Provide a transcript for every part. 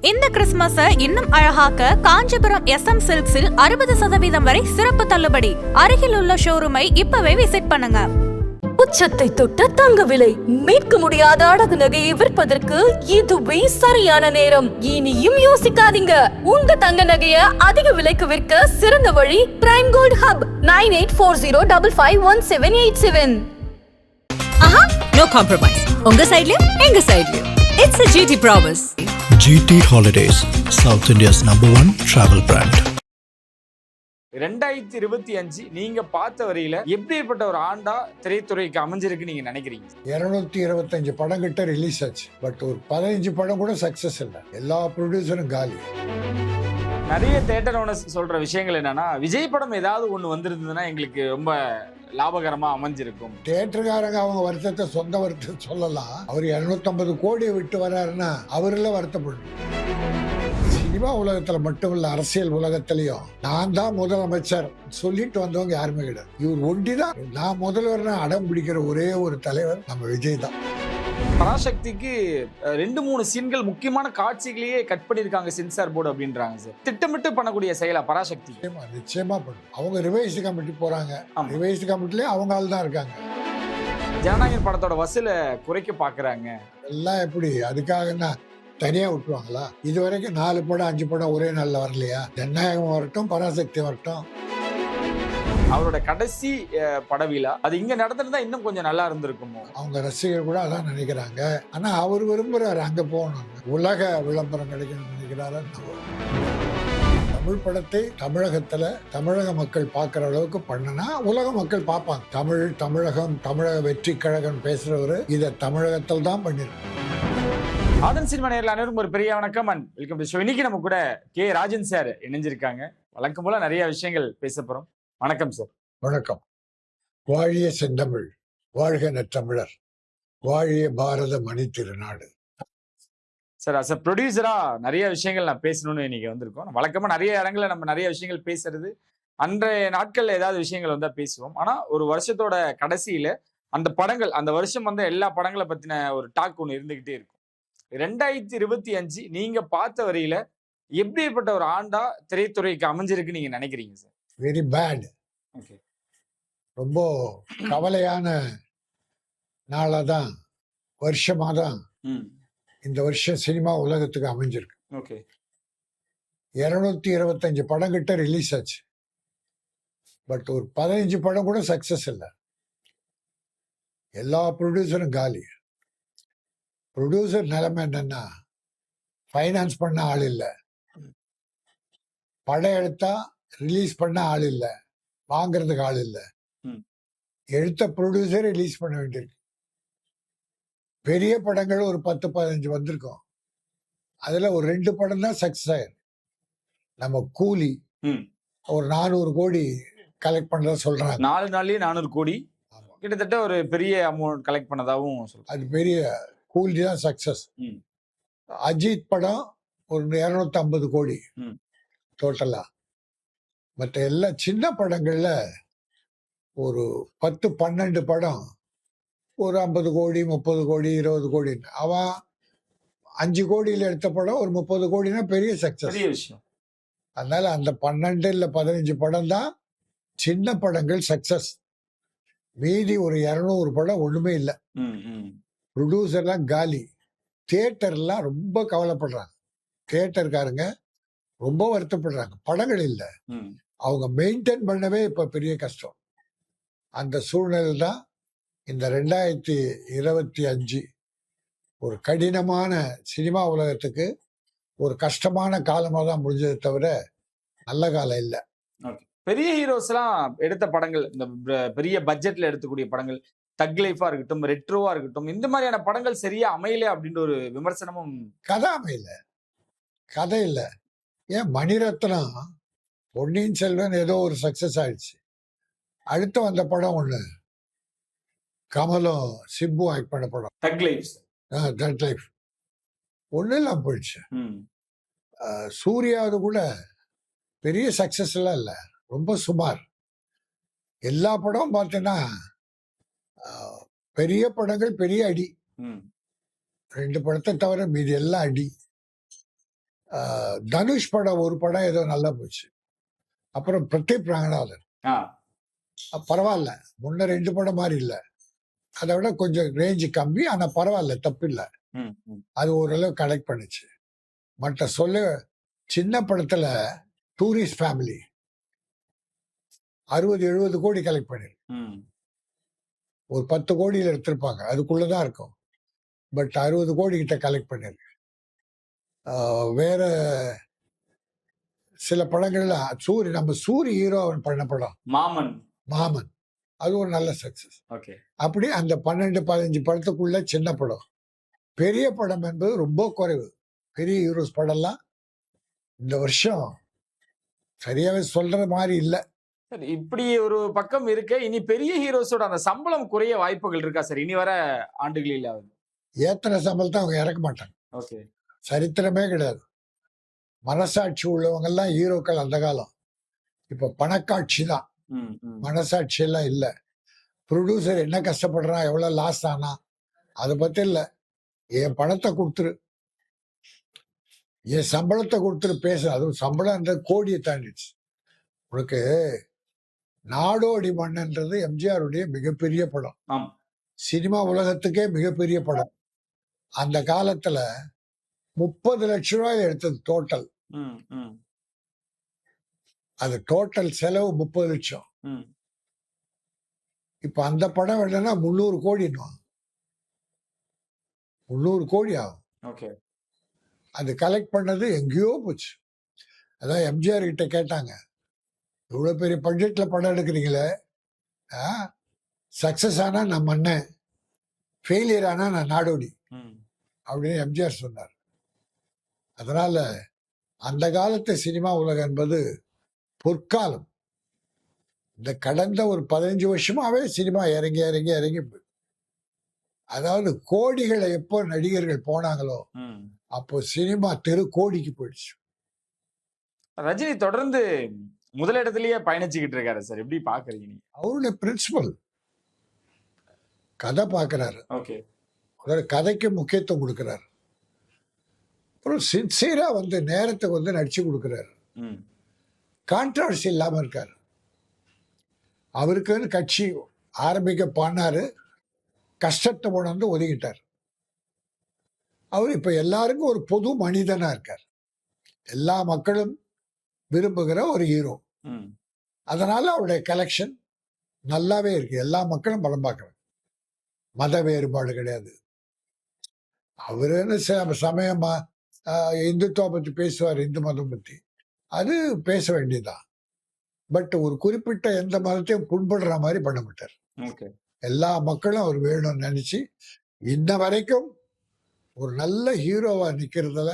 இந்த கிறிஸ்துமஸை இன்னும் அழகாக்க காஞ்சிபுரம் SM சில்க்ஸில் 60% வரை சிறப்பு தள்ளுபடி. அருகில் உள்ள ஷோரூமை இப்பவே விசிட் பண்ணுங்க. உச்சத்தை தொட்ட தங்க விலை, மீட்க முடியாத அடகு நகையை விற்பதற்கு இதுவே சரியான நேரம். இனியும் யோசிக்காதீங்க. உங்க தங்க நகைய அதிக விலைக்கு விற்க சிறந்த வழி பிரைம் கோல்ட் ஹப் 9840551787. ஆஹா, no compromise. உங்க சைடுலயும் எங்க சைடுலயும். It's a GT promise. GT Holidays, South India's #1 travel brand. 2025 நீங்க பார்த்த வரையில எப்படிப்பட்ட ஒரு ஆண்டா திரைத்துறைக்கு அமைஞ்சிருக்கு நீங்க நினைக்கிறீங்க? 225 படம் கிட்ட ரிலீஸ் ஆச்சு. பட் ஒரு 15 படம் கூட சக்சஸ் இல்லை. எல்லா ப்ரொடியூசரும் காலி. நிறைய தியேட்டர் ஓனர்ஸ் சொல்ற விஷயங்கள் என்னன்னா, விஜய் படம் ஏதாவது ஒண்ணு வந்திருந்ததுன்னா எங்களுக்கு ரொம்ப லாபகரமா அமைஞ்சிருக்கும். தியேட்டருக்காரங்க அவங்க வருத்தத்தை சொந்த வருத்தத்தை சொல்லலாம். அவர் 250 கோடியை விட்டு வர்றாருன்னா அவர்ல வருத்தப்படும். சினிமா உலகத்துல மட்டும் இல்ல, அரசியல் உலகத்திலையும் நான் தான் முதலமைச்சர் சொல்லிட்டு வந்தவங்க யாருமே கிடையாது. இவர் ஒண்டிதான் நான் முதல்வர் அடம் பிடிக்கிற ஒரே ஒரு தலைவர் நம்ம விஜய் தான். பராசக்திக்கு 2-3 சீன்கள் முக்கியமான காட்சிகளையே கட் பண்ணிருக்காங்க சென்சார் போர்டு அப்படின்றாங்க சார். திட்டமிட்டு பண்ணக்கூடிய செயலா பராசக்தி? நிச்சயமா பண்ணும். அவங்க ரிவைஸ் கமிட்டி போறாங்க. ரிவைஸ் கமிட்டிலே அவங்க ஆள் தான் இருக்காங்க. ஜனநாயகன் படத்தோட வசூல குறைக்க பாக்குறாங்க. எல்லாம் எப்படி அதுக்காக தனியா விட்டுருவாங்களா? இது வரைக்கும் 4 படம் 5 படம் ஒரே நாள்ல வரலையா? ஜனநாயகம் வரட்டும், பராசக்தி வரட்டும். அவரோட கடைசி படவிழா அது இங்க நடந்திருந்தா இன்னும் கொஞ்சம் நல்லா இருந்திருக்குமோ. அவங்க ரசிகர் கூட அதான் நினைக்கிறாங்க. ஆனா அவர் விரும்புறாரு அங்க போகணும், உலக விளம்பரம் கிடைக்கணும்னு நினைக்கிறாரு. தமிழ் படத்தை தமிழகத்துல தமிழக மக்கள் பார்க்குற அளவுக்கு பண்ணனா உலக மக்கள் பார்ப்பாங்க. தமிழகம் தமிழக வெற்றி கழகம் பேசுறவரு இதை தமிழகத்தில் தான் பண்ணிருக்காங்க. ஆதன் சினிமா நேரில் அனைவரும் ஒரு பெரிய வணக்கம் அண்ட் வெல்கம் டு ஷோ. இன்னைக்கு நம்ம கூட கே ராஜன் சார் இணைஞ்சிருக்காங்க. வழக்கம் போல நிறைய விஷயங்கள் பேச போறோம். வணக்கம் சார். வணக்கம். வாழிய செந்தமிழ், வாழ்க நற்றமிழர், வாழிய பாரத மணி திருநாடு. சார், அஸ் அ ப்ரொடியூசரா நிறைய விஷயங்கள் நான் பேசணும்னு இன்னைக்கு வந்திருக்கோம். வழக்கமா நிறைய இடங்கள்ல நம்ம நிறைய விஷயங்கள் பேசுறது, அன்றைய நாட்கள்ல ஏதாவது விஷயங்கள் வந்தா பேசுவோம். ஆனா ஒரு வருஷத்தோட கடைசியில அந்த படங்கள், அந்த வருஷம் வந்த எல்லா படங்களை பத்தின ஒரு டாக் ஒன்று இருந்துகிட்டே இருக்கும். 2025 நீங்க பார்த்த வரையில எப்படிப்பட்ட ஒரு ஆண்டா திரைத்துறைக்கு அமைஞ்சிருக்கு நீங்க நினைக்கிறீங்க சார்? Very bad. ரொம்ப கவலையான நாளாதான், வருஷமாதான் இந்த வருஷம் சினிமா உலகத்துக்கு அமைஞ்சிருக்கு. 225 படம் கிட்ட ரிலீஸ் ஆச்சு. பட் ஒரு 15 படம் கூட சக்சஸ் இல்லை. எல்லா ப்ரொடியூசரும் காலி. ப்ரொடியூசர் நிலைமை என்னன்னா, ஃபைனான்ஸ் பண்ண ஆள் இல்லை, படம் எடுத்தா ரிலீஸ் பண்ண ஆள் இல்லை, வாங்குறதுக்கு ஆள் இல்லை. எடுத்த ப்ரொடியூசர் ரிலீஸ் பண்ண வேண்டியிருக்கு. பெரிய படங்கள் ஒரு 10-15 வந்திருக்கும். அதுல ஒரு 2 படம் தான் சக்சஸ் ஆயிருக்கு. நம்ம கூலி ஒரு 400 கோடி கலெக்ட் பண்றதா சொல்றாங்க. 4 நாள்லயே 400 கோடி கிட்டத்தட்ட ஒரு பெரிய அமௌண்ட் கலெக்ட் பண்ணதாவும் சொல்றாங்க. அது பெரிய கூலி தான் சக்சஸ். அஜித் படம் ஒரு 250 கோடி டோட்டலா. மற்ற எல்லா சின்ன படங்கள்ல ஒரு 10-12 படம் ஒரு 50 கோடி 30 கோடி 20 கோடி. அவன் 5 கோடியில் எடுத்த படம் ஒரு 30 கோடினா பெரிய சக்சஸ், பெரிய விஷயம். அதனால அந்த 12 இல்ல 15 படம் தான் சின்ன படங்கள் சக்சஸ். மீதி ஒரு 200 படம் ஒண்ணுமே இல்லை. ப்ரொடியூசர்லாம் காலி. தியேட்டர்லாம் ரொம்ப கவலைப்படுறாங்க. தியேட்டர்காரங்க ரொம்ப வருத்தப்படுறாங்க. படங்கள் இல்லை, அவங்க மெயின்டைன் பண்ணவே இப்ப பெரிய கஷ்டம். அந்த சூழ்நிலை தான் இந்த 2025 ஒரு கடினமான சினிமா உலகத்துக்கு ஒரு கஷ்டமான காலமாக தான் முடிஞ்சதை தவிர நல்ல காலம் இல்லை. பெரிய ஹீரோஸ் எல்லாம் எடுத்த படங்கள், இந்த பெரிய பட்ஜெட்ல எடுக்கக்கூடிய படங்கள், தக் லைஃபா இருக்கட்டும், ரெட்ரோவா இருக்கட்டும், இந்த மாதிரியான படங்கள் சரியா அமையல அப்படின்ற ஒரு விமர்சனமும். கதை அமையல, கதை இல்லை. ஏன் மணிரத்னம் பொன்னியின் செல்வன் ஏதோ ஒரு சக்சஸ் ஆயிடுச்சு. அடுத்து வந்த படம் ஒண்ணு கமலும் சிம்பு ஆக்ட் பண்ண படம் தக் லைஃப் ஒண்ணு இல்லாம போயிடுச்சு. சூர்யாவது கூட பெரிய சக்சஸ் எல்லாம் இல்லை, ரொம்ப சுமார். எல்லா படமும் பார்த்தீங்கன்னா பெரிய படங்கள் பெரிய அடி. 2 படத்தை தவிர மீதி எல்லாம் அடி. தனுஷ் படம் ஒரு படம் ஏதோ நல்லா போச்சு. அப்புறம் பிரதீப் ரங்கநாதன் ஆ, பரவாயில்ல, முன்ன 2 படம் மாதிரி இல்ல, அதை விட கொஞ்சம் ரேஞ்சு கம்மி, ஆனா பரவாயில்ல, தப்பில்ல. ம், ம். அது ஓரளவு கலெக்ட் பண்ணுச்சு. மற்ற சின்ன படத்துல டூரிஸ்ட் ஃபேமிலி 60-70 கோடி கலெக்ட் பண்ணிருக்கு. ம். ஒரு 10 கோடியில எடுத்திருப்பாங்க, அதுக்குள்ளதான் இருக்கும். பட் 60 கோடி கிட்ட கலெக்ட் பண்ணிருக்கு. வேற சில படங்கள்ல நம்ம சூரி ஹீரோ பண்ண படம் மாமன், அது ஒரு நல்ல சக்சஸ். ஓகே. அப்படி அந்த 12-15 படத்துக்குள்ள சின்ன படம். பெரிய படம் என்பது ரொம்ப குறைவு. பெரிய ஹீரோஸ் படம்லாம் இந்த வருஷம் சரியாவே சொல்ற மாதிரி இல்ல. சரி, இப்படி ஒரு பக்கம் இருக்க, இனி பெரிய ஹீரோஸோட அந்த சம்பளம் குறைய வாய்ப்புகள் இருக்கா சார் இனி வர ஆண்டுகளில்? ஏத்தனை சம்பளத்தை அவங்க இறக்க மாட்டாங்க. ஓகே. சரித்திரமே கிடையாது. மனசாட்சி உள்ளவங்க எல்லாம் ஹீரோக்கள் அந்த காலம். இப்ப பணக்காட்சி தான், ம், ம். மனசாட்சி எல்லாம் இல்ல. ப்ரொடியூசர் என்ன கஷ்டப்படுறான், எவ்வளவு லாஸ் ஆனா, அதை பத்தி இல்ல. என் பணத்தை கொடுத்துரு, என் சம்பளத்தை கொடுத்துரு பேச. அதுவும் சம்பளம் அந்த கோடியை தாண்டிடுச்சு. உனக்கு நாடோடி மன்னன்றது எம்ஜிஆருடைய மிகப்பெரிய படம். ஆம். சினிமா உலகத்துக்கே மிகப்பெரிய படம். அந்த காலத்துல 30 லட்சம் ரூபாய் எடுத்தது டோட்டல். ம், ம். அது டோட்டல் செலவு 30 லட்சம். ம். இப்ப அந்த படம் இல்லைன்னா 300 கோடி, 300 கோடி ஆகும். ஓகே. அது கலெக்ட் பண்ணது எங்கேயோ போச்சு. அதான் எம்ஜிஆர் கிட்ட கேட்டாங்க, இவ்வளவு பெரிய பட்ஜெட்ல படம் எடுக்கிறீங்களே, சக்சஸ் ஆனா நான் மன்னன், ஃபெயிலியர் ஆனா நான் நாடோடி ம். அப்படின்னு எம்ஜிஆர் சொன்னார். அதனால அந்த காலத்து சினிமா உலகம் என்பது பொற்காலம். இந்த கடந்த ஒரு 15 வருஷமாவே சினிமா இறங்கி இறங்கி இறங்கி போய், அதாவது கோடிகளை எப்போ நடிகர்கள் போனாங்களோ ம். அப்போ சினிமா தெரு கோடிக்கு போயிடுச்சு. ரஜினி தொடர்ந்து முதலிடத்திலேயே பயணிச்சுக்கிட்டு இருக்காரு சார், எப்படி பாக்குறீங்க நீங்க? அவருடைய பிரின்சிபல் கதை பார்க்கிறாரு. ஓகே. அதாவது கதைக்கு முக்கியத்துவம் கொடுக்கிறாரு. அப்புறம் சின்சியரா நேரத்துக்கு நடிச்சு கொடுக்கிறாரு. ம். கான்ட்ரவர்சி இல்லாம இருக்காரு. அவருக்குன்னு கட்சி ஆரம்பிக்க பண்ணாரு, கஷ்டத்தை உணர்ந்து ஒதுங்கிட்டார். அவர் இப்ப எல்லாருக்கும் ஒரு பொது மனிதனா இருக்கார். எல்லா மக்களும் விரும்புகிற ஒரு ஹீரோ. ம். அதனால அவருடைய கலெக்ஷன் நல்லாவே இருக்கு. எல்லா மக்களும் படம் பார்க்கறாங்க. மத வேறுபாடு கிடையாது. அவருன்னு சமயமா இந்துத்துவ பத்தி பேசுவார், இந்து மதம் பத்தி, அது பேச வேண்டியதுதான். பட் ஒரு குறிப்பிட்ட எந்த மதத்தையும் புண்படுற மாதிரி பண்ண மாட்டார். ஓகே. எல்லா மக்களும் அவர் வேணும்னு நினைச்சு இன்ன வரைக்கும் ஒரு நல்ல ஹீரோவா நிக்கிறதுல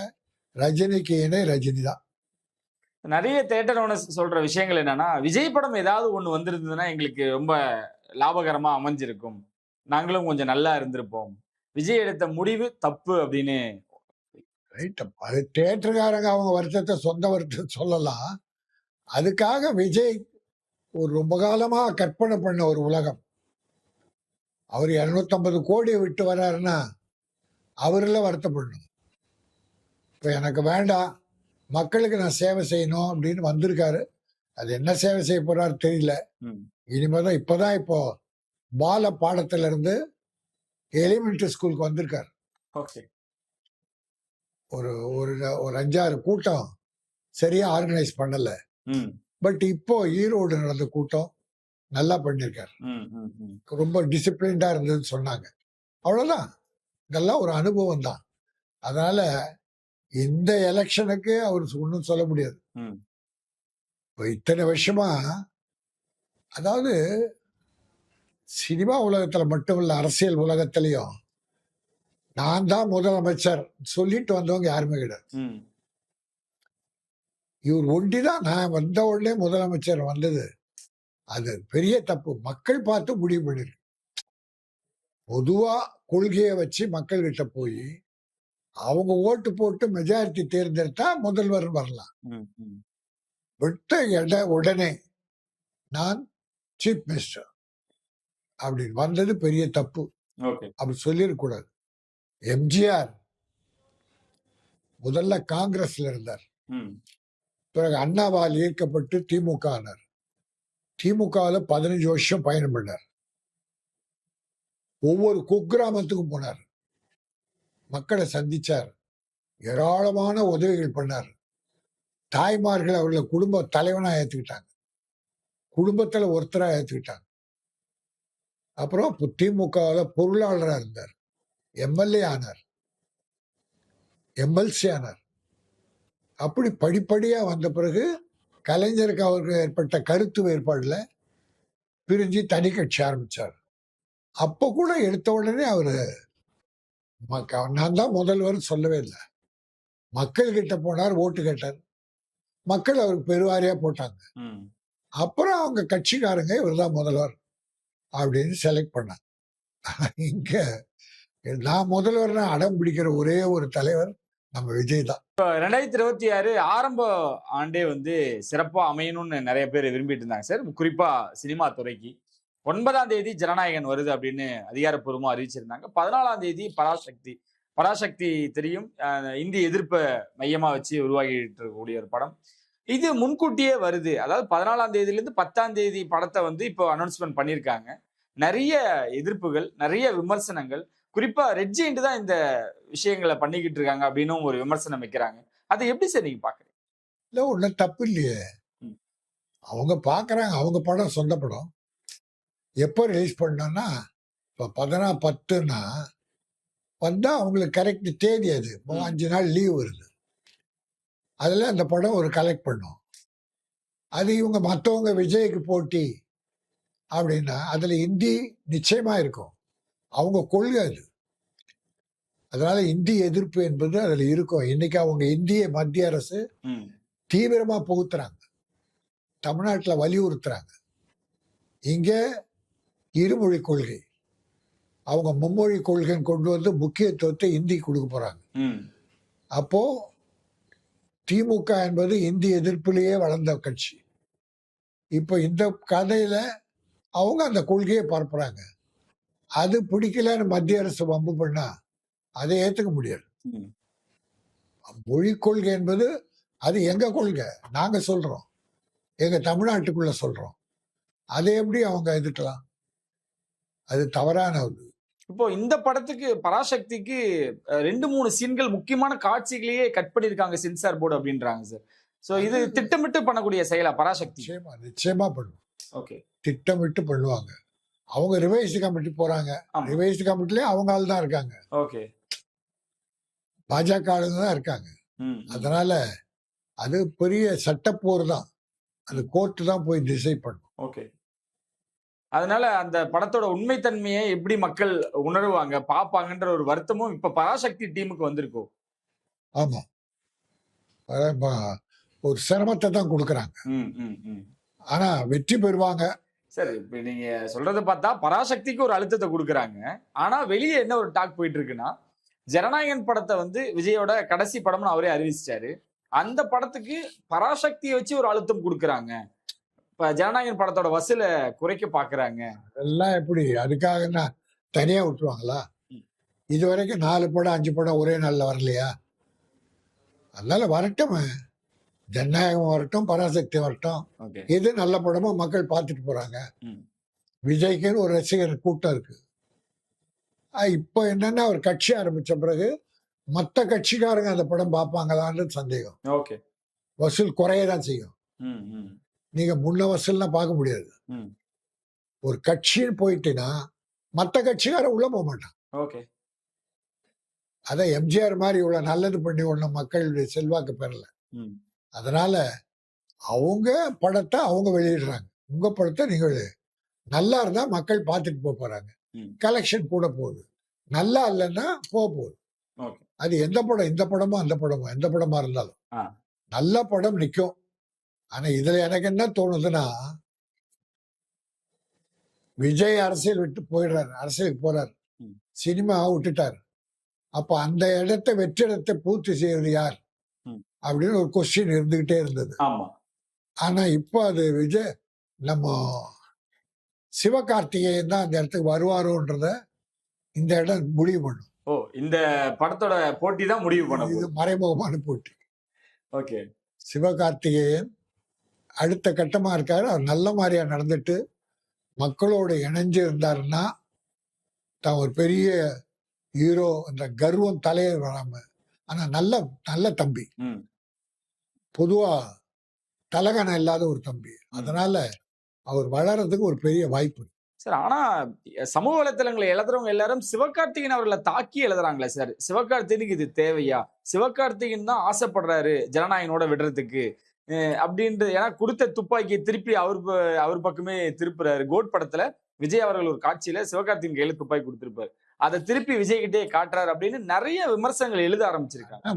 ரஜினிக்கு இணை ரஜினி தான். நிறைய தியேட்டர் ஓனர்ஸ் சொல்ற விஷயங்கள் என்னன்னா, விஜய் படம் ஏதாவது ஒண்ணு வந்திருந்ததுன்னா எங்களுக்கு ரொம்ப லாபகரமா அமைஞ்சிருக்கும், நாங்களும் கொஞ்சம் நல்லா இருந்திருப்போம், விஜய் எடுத்த முடிவு தப்பு அப்படின்னு. ரைட். அது தியேட்டருக்காரங்க அவங்க வருத்தத்தை, சொந்த வருத்தத்தை சொல்லலாம். அதுக்காக விஜய் ஒரு ரொம்ப காலமா கற்பனை பண்ண ஒரு உலகம். அவர் 250 கோடியை விட்டு வர்றாருன்னா அவரெல்லாம் வருத்தப்படணும். இப்ப எனக்கு வேண்டாம், மக்களுக்கு நான் சேவை செய்யணும் அப்படின்னு வந்திருக்காரு. அது என்ன சேவை செய்ய போறாரு தெரியல. ம். இனிமேதான் இப்போ பால பாடத்துல இருந்து எலிமெண்டரி ஸ்கூலுக்கு வந்திருக்காரு. ஓகே. ஒரு ஒரு ஒரு 5-6 கூட்டம் சரியா ஆர்கனைஸ் பண்ணல. ம். பட் இப்போ ஈரோடு நடந்த கூட்டம் நல்லா பண்ணிருக்காரு. ம். ம். ம். ரொம்ப டிசிப்ளின்டா இருந்ததுன்னு சொன்னாங்க. அவ்வளவுதான். இதெல்லாம் ஒரு அனுபவம் தான். அதனால இந்த எலெக்ஷனுக்கு அவர் ஒன்றும் சொல்ல முடியாது. ம். இப்போ இத்தனை வருஷமா, அதாவது சினிமா உலகத்துல மட்டும் இல்ல, அரசியல் உலகத்திலையும் நான் தான் முதலமைச்சர் சொல்லிட்டு வந்தவங்க யாருமே கிடையாது. ம். இவர் ஒண்டிதான் நான் வந்த உடனே முதலமைச்சர் வந்தது. அது பெரிய தப்பு. மக்கள் பார்த்து முடிவு பண்ணிருக்கு. பொதுவா கொள்கையை வச்சு மக்கள் கிட்ட போய் அவங்க ஓட்டு போட்டு மெஜாரிட்டி தேர்ந்தெடுத்தா முதல்வர் வரலாம். ம். ம். விட்ட உடனே நான் சீஃப் மினிஸ்டர் அப்படின்னு வந்தது பெரிய தப்பு. ஓகே. அப்படி சொல்லிடக்கூடாது. எம்ஜிஆர் முதல்ல காங்கிரஸ்ல இருந்தார். ம். பிறகு அண்ணாவால் ஈர்க்கப்பட்டு திமுக ஆனார். திமுகவில் 15 வருஷம் பயணம் பண்ணார். ஒவ்வொரு குக்கிராமத்துக்கும் போனார், மக்களை சந்திச்சார், ஏராளமான உதவிகள் பண்ணார். தாய்மார்கள் அவர்களை குடும்ப தலைவனா ஏத்துக்கிட்டாங்க, குடும்பத்துல ஒருத்தரா ஏத்துக்கிட்டாங்க. அப்புறம் திமுகவில் பொருளாளராக இருந்தார், எம்எல்ஏ ஆனார், எம்எல்சி ஆனார். அப்படி படிப்படியா வந்த பிறகு கலைஞருக்கு அவருக்கு ஏற்பட்ட கருத்து வேறுபாடுல பிரிஞ்சு தனி கட்சி ஆரம்பிச்சார். அப்ப கூட எடுத்த உடனே அவரு நான் தான் முதல்வர் சொல்லவே இல்லை. மக்கள் கிட்ட போனார், ஓட்டு கேட்டார், மக்கள் அவருக்கு பெருவாரியா போட்டாங்க. ம். அப்புறம் அவங்க கட்சிக்காரங்க இவர் தான் முதல்வர் அப்படின்னு செலக்ட் பண்ணாங்க. இங்க நான் முதல்வர்னா அடம் பிடிக்கிற ஒரே ஒரு தலைவர் நம்ம விஜய் தான். 2026 ஆரம்ப ஆண்டே வந்து சிறப்பா அமையணும்னு நிறைய பேர் விரும்பிட்டு இருந்தாங்க சார். குறிப்பா சினிமா துறைக்கு 9ஆம் தேதி ஜனநாயகன் வருது அப்படின்னு அதிகாரப்பூர்வமா அறிவிச்சிருந்தாங்க. 14ஆம் தேதி பராசக்தி தெரியும், இந்தி எதிர்ப்பை மையமா வச்சு உருவாகிட்டு இருக்கக்கூடிய ஒரு படம். இது முன்கூட்டியே வருது. அதாவது 14ஆம் தேதியிலிருந்து 10ஆம் தேதி படத்தை வந்து இப்போ அனௌன்ஸ்மெண்ட் பண்ணியிருக்காங்க. நிறைய எதிர்ப்புகள், நிறைய விமர்சனங்கள், குறிப்பா ரெட் ஜெயிண்ட் தான் இந்த விஷயங்களை பண்ணிக்கிட்டு இருக்காங்க அப்படின்னு ஒரு விமர்சனம் வைக்கிறாங்க. அதை எப்படி சார் நீங்க பாக்குறீங்க? இல்ல ஒன்றும் தப்பு இல்லையே. ம். அவங்க பார்க்குறாங்க, அவங்க படம் சொந்த படம். எப்போ ரிலீஸ் பண்ணோன்னா இப்போ 10னா வந்தால் அவங்களுக்கு கரெக்ட் தேதி அது. இப்போ 5 நாள் லீவ் வருது, அதில் அந்த படம் ஒரு கலெக்ட் பண்ணும். அது இவங்க மற்றவங்க விஜய்க்கு போட்டி அப்படின்னா அதில் இந்தி நிச்சயமாக இருக்கும், அவங்க கொள்கை அது. அதனால இந்தி எதிர்ப்பு என்பது அதில் இருக்கும். இன்னைக்கு அவங்க இந்திய மத்திய அரசு தீவிரமாக புகுத்துறாங்க, தமிழ்நாட்டில் வலியுறுத்துறாங்க. இங்கே இருமொழி கொள்கை, அவங்க மும்மொழி கொள்கைன்னு கொண்டு வந்து முக்கியத்துவத்தை இந்தி கொடுக்க போறாங்க. அப்போ திமுக என்பது இந்தி எதிர்ப்பிலேயே வளர்ந்த கட்சி. இப்போ இந்த கதையில அவங்க அந்த கொள்கையை பரப்புறாங்க. அது பிடிக்கலன்னு மத்திய அரசு வம்பு பண்ணா அதை ஏத்துக்க முடியாது. மொழி கொள்கை என்பது அது எங்க கொள்கை, நாங்க சொல்றோம், எங்க தமிழ்நாட்டுக்குள்ள சொல்றோம். அதை எப்படி அவங்க எதிர்க்கலாம்? அது தவறான. இப்போ இந்த படத்துக்கு பராசக்திக்கு 2-3 சீன்கள் முக்கியமான காட்சிகளையே கட் பண்ணிருக்காங்க சென்சார் போர்டு அப்படின்றாங்க சார். சோ இது திட்டமிட்டு பண்ணக்கூடிய செயலா பராசக்தி? நிச்சயமா பண்ணுவோம். ஓகே, திட்டமிட்டு பண்ணுவாங்க. அவங்க ரிவைஸ் கமிட்டி போறாங்க, ரிவைஸ் கமிட்டிலே அவங்க ஆள் தான் இருக்காங்க. ஓகே, பாஜக ஆளுங்க தான் இருக்காங்க. அதனால அது பெரிய சட்டப்போர் தான், அது கோர்ட்டு தான் போய் டிசைட் பண்ணும். ஓகே, அதனால அந்த படத்தோட உண்மைத்தன்மையை எப்படி மக்கள் உணருவாங்க, பாப்பாங்கன்ற ஒரு வருத்தமும் இப்ப பராசக்தி டீமுக்கு வந்திருக்கும். ஆமா, ஒரு சிரமத்தை தான் கொடுக்கறாங்க. ஆனா வெற்றி பெறுவாங்க. சரி, இப்ப நீங்க சொல்றதை பார்த்தா பராசக்திக்கு ஒரு அழுத்தத்தை கொடுக்கறாங்க. ஆனா வெளியே என்ன ஒரு டாக் போயிட்டு இருக்குன்னா, ஜனநாயகன் படத்தை வந்து விஜயோட கடைசி படம்னு அவரே அறிவிச்சிட்டாரு. அந்த படத்துக்கு பராசக்தியை வச்சு ஒரு அழுத்தம் கொடுக்கறாங்க. இப்ப ஜனநாயகன் படத்தோட வசூல குறைக்க பாக்குறாங்க. அதெல்லாம் எப்படி? அதுக்காக தனியா விட்டுருவாங்களா? இது வரைக்கும் 4 படம் 5 படம் ஒரே நாள்ல வரலையா? அதனால வரட்டும், ஜனநாயகம் வரட்டும், பராசக்தி வரட்டும். எது நல்ல படமோ மக்கள் பார்த்துட்டு போறாங்க. விஜய்க்குன்னு ஒரு ரசிகர் கூட்டம் இருக்கு. இப்போ என்னன்னா அவர் கட்சி ஆரம்பிச்ச பிறகு மற்ற கட்சிக்காரங்க அந்த படம் பார்ப்பாங்களான்னு சந்தேகம். ஓகே, வசூல் குறையதான் செய்யும். நீங்க முன்ன வசூல்லாம் பார்க்க முடியாது. ஒரு கட்சின்னு போயிட்டுனா மற்ற கட்சிக்காரன் உள்ள போக மாட்டான். ஓகே, அத எம்ஜிஆர் மாதிரி இவ்வளவு நல்லது பண்ணி ஒன்னும் மக்களுடைய செல்வாக்கு பெறல. அதனால அவங்க படத்தை அவங்க வெளியிடுறாங்க. உங்க படத்தை நீங்கள் நல்லா இருந்தா மக்கள் பார்த்துட்டு போறாங்க, கலெக்ஷன் கூட போகுது. நல்லா இல்லைன்னா போகுது. அது எந்த படம், இந்த படமோ அந்த படமோ எந்த படமா இருந்தாலும் நல்ல படம் நிற்கும். ஆனா இதுல எனக்கு என்ன தோணுதுன்னா, விஜய் அரசியல் விட்டு போயிடுறாரு, அரசியலுக்கு போறாரு, சினிமா விட்டுட்டாரு. அப்ப அந்த இடத்தை வெற்றிடத்தை பூர்த்தி செய்வது யார் அப்படின்னு ஒரு கொஸ்டின் இருந்துகிட்டே இருந்தது. ஆனா இப்போ அது விஜய் நம்ம சிவகார்த்திகேயன் தான் அந்த இடத்துக்கு வருவாரோன்றத இந்த இடம் முடிவு பண்ணும். ஓ, இந்த படத்தோட போட்டி தான் முடிவு பண்ண இது போகுது. மறைமுகமான போட்டி. ஓகே. சிவகார்த்திகேயன் அடுத்த கட்டமா இருக்காரு. அவர் நல்ல மாதிரியா நடந்துட்டு மக்களோட இணைஞ்சு இருந்தாருன்னா தான் ஒரு பெரிய ஹீரோ என்ற கர்வம் தலையில் வராம, ஆனா நல்ல நல்ல தம்பி, ம். பொதுவா தலகணம் இல்லாத ஒரு தம்பி. அதனால அவர் வளர்றதுக்கு ஒரு பெரிய வாய்ப்பு. சார், ஆனா சமூக வலைத்தளங்களை எழுதுறவங்க எல்லாரும் சிவகார்த்திகேயன் அவர்களை தாக்கி எழுதுறாங்களே சார். சிவகார்த்திகேயனுக்கு இது தேவையா? சிவகார்த்திகேயன் தான் ஆசைப்படுறாரு ஜனநாயகனோட விடுறதுக்கு அப்படின்ற, ஏன்னா கொடுத்த துப்பாக்கியை திருப்பி அவர் பக்கமே திருப்புறாரு. கோட் படத்துல விஜய் அவர்கள் ஒரு காட்சியில சிவகார்த்திகேயன் கையில துப்பாக்கி கொடுத்திருப்பாரு. அதை திருப்பி விஜய் கிட்டே காட்டுறாரு அப்படின்னு நிறைய விமர்சனங்கள் எழுத ஆரம்பிச்சிருக்காங்க.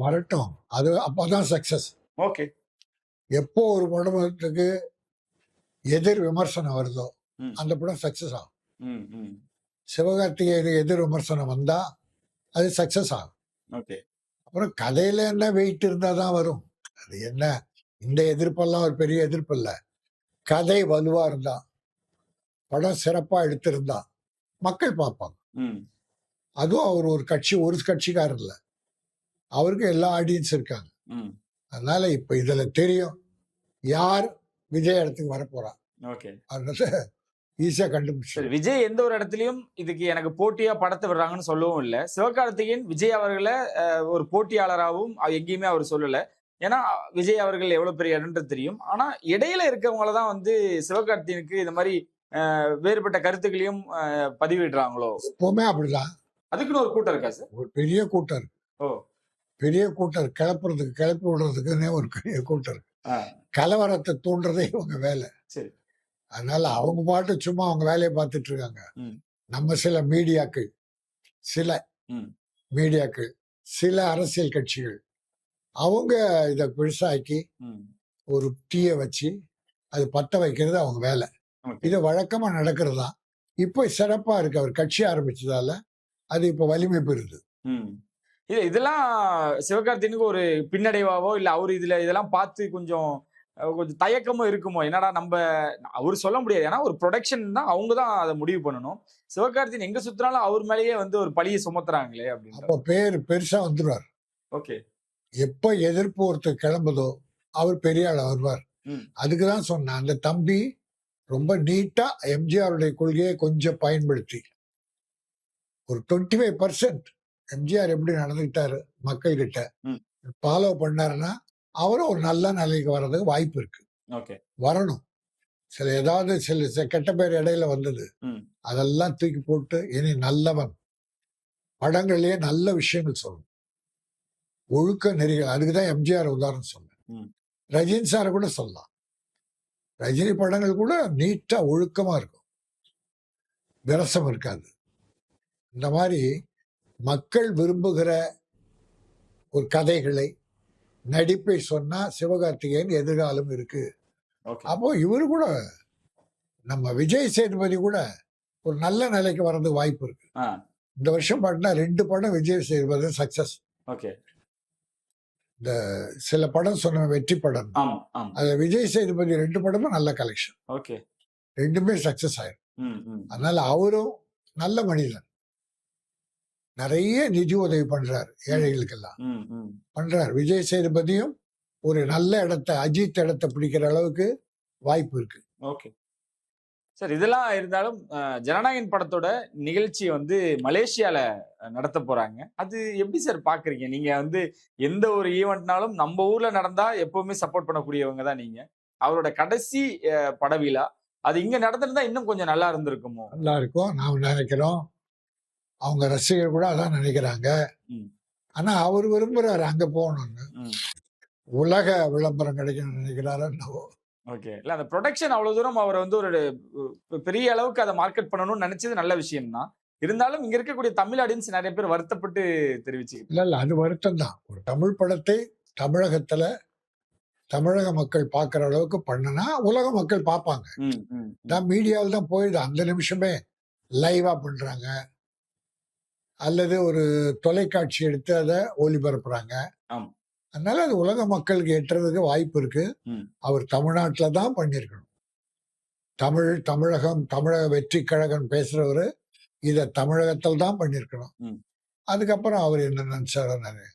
வரட்டும், அது அப்பதான் சக்சஸ். ஓகே. எப்போ ஒரு படத்துக்கு எதிர் விமர்சனம் வருதோ ம். அந்த படம் சக்சஸ் ஆகும். ம், ம். சிவகார்த்திகேயனுக்கு எதிர் விமர்சனம் வந்தா அது சக்சஸ் ஆகும். ஓகே. அப்புறம் கதையில என்ன வெயிட் இருந்தா தான் வரும். அது என்ன, இந்த எதிர்ப்பெல்லாம் ஒரு பெரிய எதிர்ப்பு இல்ல. கதை வலுவா இருந்தா, படம் சிறப்பா எடுத்திருந்தா மக்கள் பார்ப்பாங்க. ம். அதுவும் அவர் ஒரு கட்சிக்காரர் இல்ல, அவருக்கு எல்லா ஆடியன்ஸ் இருக்காங்க. ம். அதனால இப்ப இதுல தெரியும் யார் விஜய் இடத்துக்கு வரப்போறா. ஓகே. அதனால ஈஸியா சரி, கண்டுபிடிச்சு. விஜய் எந்த ஒரு இடத்துலயும் இதுக்கு எனக்கு போட்டியா படத்தை விடுறாங்கன்னு சொல்லவும் இல்ல. சிவகார்த்திகேயன் விஜய் அவர்களை ஒரு போட்டியாளராகவும் எங்கேயுமே அவர் சொல்லல. ஏன்னா விஜய் அவர்கள் எவ்வளவு பெரிய இடம்ன்றது தெரியும். ஆனா இடையில இருக்கவங்கள தான் வந்து சிவகார்த்திகேயனுக்கு இந்த மாதிரி வேறுபட்ட கருத்துக்களையும் பதிவிடுறாங்களோ. எப்பவுமே அப்படிதான். அதுக்குன்னு ஒரு கூட்டம் இருக்கா சார்? ஒரு பெரிய கூட்டம் இருக்கு. ஓ. பெரிய கூட்டம் இருக்கு. கிளப்பி விடுறதுக்குன்னே ஒரு பெரிய கூட்டம் இருக்கு. ஆ. கலவரத்தை தூண்டுறதே இவங்க வேலை. சரி. அதனால அவங்க பாட்டு சும்மா அவங்க வேலையை பார்த்துட்டு இருக்காங்க. ம். நம்ம சில மீடியாக்கள், ம். சில அரசியல் கட்சிகள் அவங்க இதை பெருசாக்கி ம். ஒரு தீயை வச்சு அது பத்த வைக்கிறது அவங்க வேலை. ஓகே. இது வழக்கமா நடக்கிறது தான். இப்போ சிறப்பா இருக்கு. அவர் கட்சி ஆரம்பிச்சதால அது இப்ப வலிமை பெறுது. ம். இதெல்லாம் சிவகார்த்திகேயனுக்கு ஒரு பின்னடைவாவோ இல்ல அவரு இதெல்லாம் பார்த்து கொஞ்சம் தயக்கமும் இருக்குமோ? என்னடா நம்ம அவரு சொல்ல முடியாது. ஏன்னா ஒரு ப்ரொடக்ஷன் தான், அவங்க தான் அதை முடிவு பண்ணணும். சிவகார்த்திகேயன் எங்க சுத்தினாலும் அவர் மேலேயே வந்து ஒரு பழியை சுமத்துறாங்களே அப்படின்னு. அப்ப பேர் பெருசா வந்துருவார். ஓகே. எப்ப எதிர்ப்பு ஒருத்தர் கிளம்புதோ அவர் பெரிய ஆளா வருவார். ம். அதுக்குதான் சொன்னேன், அந்த தம்பி ரொம்ப நீட்டா எம்ஜிஆருடைய கொள்கையை கொஞ்சம் பயன்படுத்தி ஒரு 25% எம்ஜிஆர் எப்படி நடந்துக்கிட்டாரு மக்கள் கிட்ட ம். ஃபாலோ பண்ணாருன்னா அவரும் ஒரு நல்ல நிலைக்கு வர்றதுக்கு வாய்ப்பு இருக்கு. ஓகே. வரணும். சில கெட்ட பேர் இடையில வந்தது, ம். அதெல்லாம் தூக்கி போட்டு இனி நல்லவன், படங்கள்லயே நல்ல விஷயங்கள் சொல்லணும், ஒழுக்க நெறிகள். அதுக்குதான் எம்ஜிஆர் உதாரணம் சொன்னேன். ம். ரஜினி சாரை கூட சொல்லலாம். ரஜினி படங்கள் கூட நீட்டா ஒழுக்கமா இருக்கும், விரசம் இருக்காது. இந்த மாதிரி மக்கள் விரும்புகிற ஒரு கதைகளை, நடிப்பை சொன்னா சிவகார்த்திகேயன் எதிர்காலம் இருக்கு. ஓகே. அப்போ இவரு கூட, நம்ம விஜய் சேதுபதி கூட ஒரு நல்ல நிலைக்கு வர்றதுக்கு வாய்ப்பு இருக்கு. ஆ. இந்த வருஷம் பாட்டினா 2 படம் விஜய் சேதுபதி சக்சஸ். ஓகே. இந்த சில படம் சொன்ன வெற்றி படம், ஆமா, ஆமா. அது விஜய் சேதுபதி 2 படமும் நல்ல கலெக்ஷன், ஓகே. 2மே சக்சஸ் ஆயிரும். ம், ம். அதனால அவரும் நல்ல மனிதன், நிறைய நிதி உதவி பண்றாரு ஏழைகளுக்கெல்லாம் ம், ம். பண்றாரு. விஜய் சேதுபதியும் ஒரு நல்ல இடத்தை, அஜித் இடத்தை பிடிக்கிற அளவுக்கு வாய்ப்பு இருக்கு. Okay sir. இதெல்லாம் இருந்தாலும் ஜனநாயகன் படத்தோட நிகழ்ச்சியை வந்து மலேசியால நடத்த போறாங்க. அது எப்படி சார் பாக்குறீங்க? நீங்க வந்து எந்த ஒரு ஈவெண்ட்னாலும் நம்ம ஊர்ல நடந்தா எப்பவுமே சப்போர்ட் பண்ணக்கூடியவங்க தான் நீங்க. அவரோட கடைசி படவிழா அது இங்க நடந்திருந்தா இன்னும் கொஞ்சம் நல்லா இருந்திருக்குமோ? நல்லா இருக்கும் நாம் நினைக்கிறோம். அவங்க ரசிகர் கூட அதான் நினைக்கிறாங்க. ம். ஆனா அவர் விரும்புறாரு அங்க போகணும்னு. ம். உலக விளம்பரம் கிடைக்கணும்னு நினைக்கிறாரு என்னவோ. ஓகே. இல்ல, அந்த ப்ரொடக்ஷன் அவ்வளவு தூரம் அவரை வந்து ஒரு பெரிய அளவுக்கு அதை மார்க்கெட் பண்ணணும்னு நினைச்சது நல்ல விஷயம் தான். இருந்தாலும் இங்க இருக்கக்கூடிய தமிழ் ஆடியன்ஸ் நிறைய பேர் வருத்தப்பட்டு தெரிவிச்சுக்கிட்டு. இல்ல அது வருத்தம் தான். ஒரு தமிழ் படத்தை தமிழகத்துல தமிழக மக்கள் பார்க்கிற அளவுக்கு பண்ணனா உலக மக்கள் பார்ப்பாங்க. ம், ம், ம். நான் மீடியாவில் தான் போயிடுது, அந்த நிமிஷமே லைவா பண்றாங்க, அல்லது ஒரு தொலைக்காட்சி எடுத்து அதை ஒளிபரப்புறாங்க. ஆமா. அதனால அது உலக மக்களுக்கு எட்டுறதுக்கு வாய்ப்பு இருக்கு. ம். அவர் தமிழ்நாட்டுல தான் பண்ணியிருக்கணும். தமிழக வெற்றி கழகம் பேசுறவரு இத தமிழகத்தில் தான் பண்ணியிருக்கணும். ம். அதுக்கப்புறம் அவர் என்ன நினைச்சாரோ நிறைய.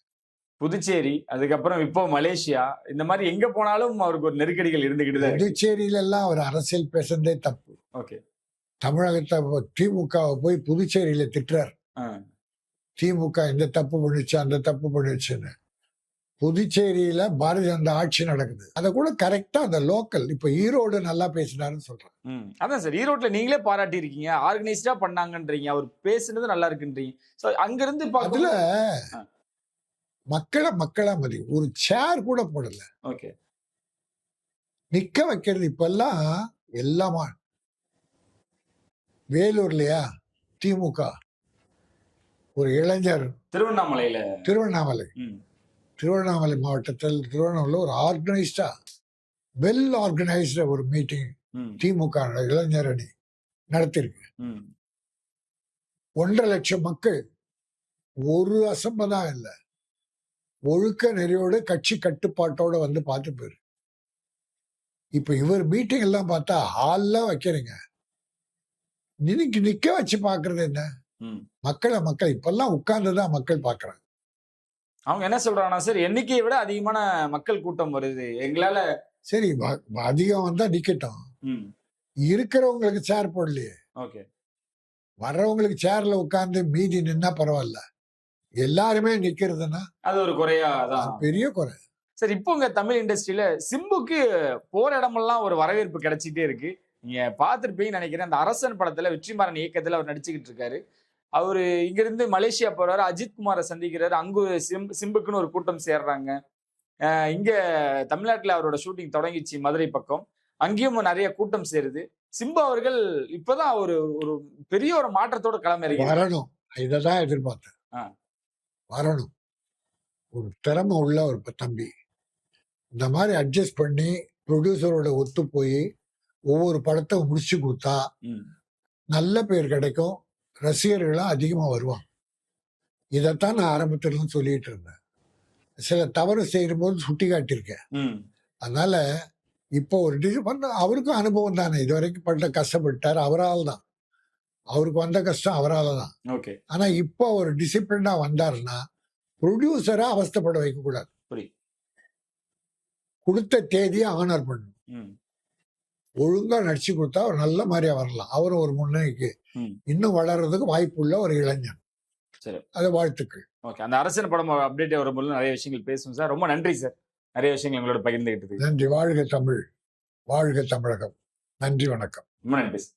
புதுச்சேரி, அதுக்கப்புறம் இப்போ மலேசியா, இந்த மாதிரி எங்க போனாலும் அவருக்கு ஒரு நெருக்கடிகள் இருந்துகிட்டு தான் இருக்கு. புதுச்சேரியில எல்லாம் அவர் அரசியல் பேசுறதே தப்பு. ஓகே. தமிழகத்தை திமுகவை போய் புதுச்சேரியில திட்டுறார். திமுக இந்த தப்பு பண்ணுச்சு அந்த தப்பு பண்ணுச்சுன்னு. புதுச்சேரியில பாரதிய ஜனதா ஆட்சி நடக்குது. அதை கூட கரெக்டா அந்த லோக்கல் இப்ப ஈரோடு நல்லா பேசினாருன்னு சொல்றேன். அதான் சார், ஈரோட்ல நீங்களே பாராட்டி இருக்கீங்க, ஆர்கனைஸ்டா பண்ணாங்கன்றீங்க, அவர் பேசுனது நல்லா இருக்குன்றீங்க. சோ அங்க இருந்து அதுல மக்களா மதி ஒரு சேர் கூட போடல. ஓகே. நிக்க வைக்கிறது இப்பெல்லாம் எல்லாமா. வேலூர்லயா திமுக ஒரு இளைஞர் திருவண்ணாமலை மாவட்டத்தில் திருவண்ணாமலை ஒரு ஆர்கனைஸ்டா வெல் ஆர்கனைஸ்ட ஒரு மீட்டிங் திமுக இளைஞர் அணி நடத்திருக்கு. 1.5 லட்சம் மக்கள், ஒரு அசம்பதம் இல்லை, ஒழுக்க நெறியோடு கட்சி கட்டுப்பாட்டோட வந்து பார்த்து போயிரு. இப்ப இவர் மீட்டிங் எல்லாம் பார்த்தா ஹால்ல வைக்கிறீங்க, நிக்க வச்சு பாக்குறது என்ன? மக்கள் இப்பெல்லாம் உட்கார்ந்துதான் மக்கள் பாக்குறாங்க. அவங்க என்ன சொல்றாங்கன்னா சார், எண்ணிக்கையை விட அதிகமான மக்கள் கூட்டம் வருது எங்களால. சரி, அதிகம் வந்தா நிக்கட்டும். இருக்கிறவங்களுக்கு சேர் போடலையே. ஓகே. வர்றவங்களுக்கு சேர்ல உட்கார்ந்து மீதி நின்னா பரவாயில்ல, எல்லாருமே நிக்கிறதுன்னா அது ஒரு குறையா தான், பெரிய குறை. சார் இப்போ உங்க தமிழ் இண்டஸ்ட்ரியில சிம்புக்கு போற இடமெல்லாம் ஒரு வரவேற்பு கிடைச்சிட்டே இருக்கு. நீங்க பார்த்துருப்பீங்கன்னு நினைக்கிறேன். அந்த அரசன் படத்துல வெற்றிமாறன் இயக்கத்துல அவர் நடிச்சுக்கிட்டு இருக்காரு. அவரு இங்க இருந்து மலேசியா போறாரு, அஜித் குமாரை சந்திக்கிறாரு, அங்கு சிம்புக்குன்னு ஒரு கூட்டம் சேர்றாங்க. இங்க தமிழ்நாட்டுல அவரோட ஷூட்டிங் தொடங்கிச்சு மதுரை பக்கம், அங்கேயும் நிறைய கூட்டம் சேருது. சிம்பு அவர்கள் இப்பதான் ஒரு பெரிய ஒரு மாற்றத்தோட கிளம்பி வரணும். இததான் எதிர்பார்த்தேன். வரணும். ஒரு திறமை உள்ள ஒரு தம்பி இந்த மாதிரி அட்ஜஸ்ட் பண்ணி ப்ரொடியூசரோட ஒத்து போய் ஒவ்வொரு படத்தை முடிச்சு கொடுத்தா நல்ல பேர் கிடைக்கும், ரசிகர்களும் அதிகமா வருவாங்க. இதைத்தான் நான் ஆரம்பத்துல சொல்லிட்டு இருந்தேன். சில தவறு செய்யும் போது சுட்டி காட்டியிருக்கேன். அதனால இப்போ ஒரு அவருக்கும் அனுபவம் தானே, இது வரைக்கும் பட்ட கஷ்டப்பட்டார், அவரால் தான். அவருக்கு வந்த கஷ்டம் அவரால் தான். ஆனா இப்போ ஒரு டிசிப்ளினா வந்தாருன்னா ப்ரொடியூசரா அவஸ்தைப்பட வைக்க கூடாது. கொடுத்த தேதியை ஆனர் பண்ணணும். ஒழுங்கா நடிச்சு கொடுத்தா ஒரு நல்ல மாதிரியா வரலாம். அவரும் ஒரு முன்னணிக்கு இன்னும் வளர்றதுக்கு வாய்ப்பு உள்ள ஒரு இளைஞன். அது வாழ்த்துக்கள். ஓகே. அந்த அரசியல் படம் அப்டேட் வரும்போது நிறைய விஷயங்கள் பேசுவோம் சார். ரொம்ப நன்றி சார், நிறைய விஷயங்கள் எங்களோட பகிர்ந்துகிட்டது. நன்றி. வாழ்க தமிழ், வாழ்க தமிழகம். நன்றி, வணக்கம். ரொம்ப நன்றி சார்.